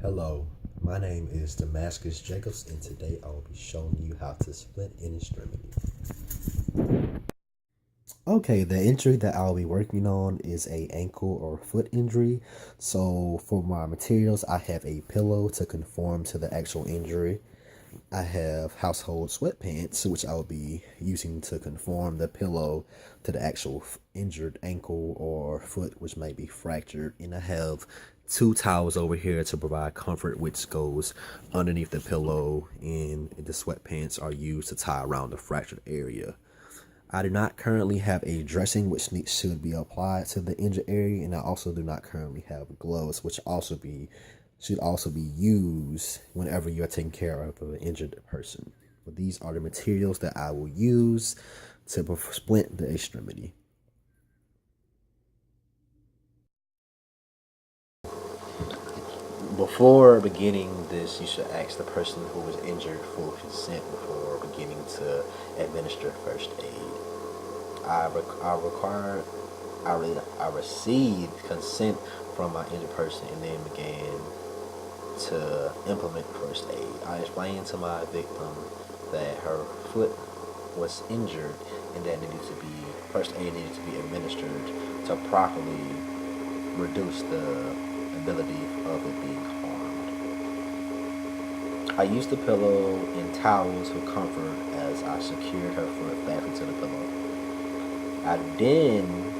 Hello, my name is Damascus Jacobs, and today I will be showing you how to splint an extremity. Okay, the injury that I'll be working on is a ankle or foot injury. So for my materials, I have a pillow to conform to the actual injury. I have household sweatpants, which I'll be using to conform the pillow to the actual injured ankle or foot, which might be fractured. And I have two towels over here to provide comfort, which goes underneath the pillow, and the sweatpants are used to tie around the fractured area. I do not currently have a dressing which should be applied to the injured area, and I also do not currently have gloves, which should also be used whenever you are taking care of an injured person. But these are the materials that I will use to splint the extremity. Before beginning this, you should ask the person who was injured for consent before beginning to administer first aid. I received consent from my injured person and then began to implement first aid. I explained to my victim that her foot was injured and that first aid needed to be administered to properly reduce the ability of it being harmed. I used the pillow and towels for comfort as I secured her foot back into the pillow. I then,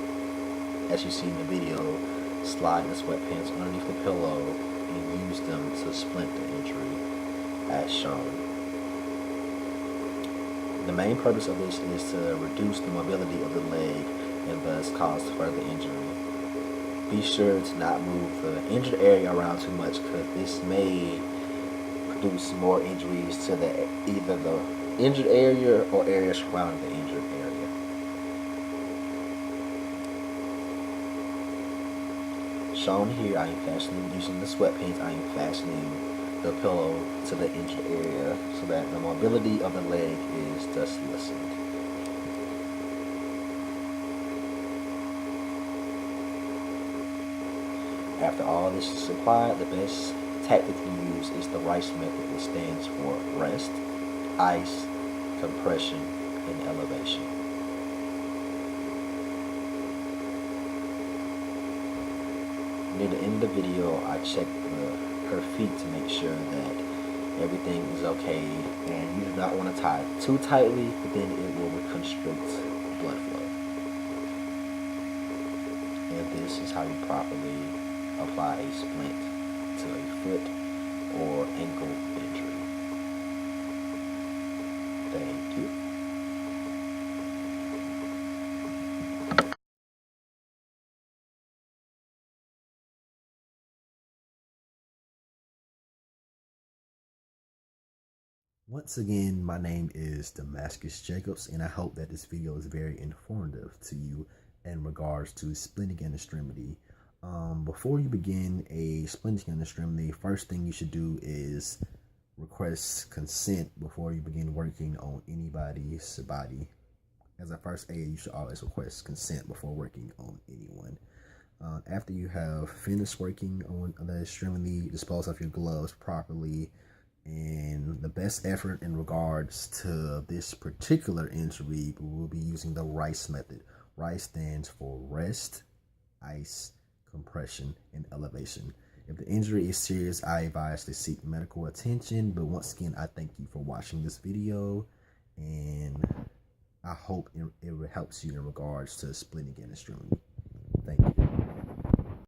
as you see in the video, slide the sweatpants underneath the pillow and use them to splint the injury as shown. The main purpose of this is to reduce the mobility of the leg and thus cause further injury. Be sure to not move the injured area around too much because this may produce more injuries to either the injured area or areas surrounding the injured area. Shown here, I am fastening, using the sweatpants, I am fastening the pillow to the injured area so that the mobility of the leg is thus lessened. After all this is applied, the best tactic to use is the RICE method, which stands for rest, ice, compression, and elevation. Near the end of the video, I checked her feet to make sure that everything is okay, and you do not want to tie it too tightly, but then it will constrict blood flow. And this is how you properly apply a splint to a foot or ankle injury. Thank you. Once again, my name is Damascus Jacobs, and I hope that this video is very informative to you in regards to splinting an extremity. Before you begin a splinting an extremity, first thing you should do is request consent before you begin working on anybody's body. As a first aid, you should always request consent before working on anyone. After you have finished working on the extremity, dispose of your gloves properly. And the best effort in regards to this particular injury, we will be using the RICE method. RICE stands for rest, ice, compression, and elevation. If the injury is serious, I advise to seek medical attention. But once again, I thank you for watching this video, and I hope it helps you in regards to splitting an extremity. Thank you.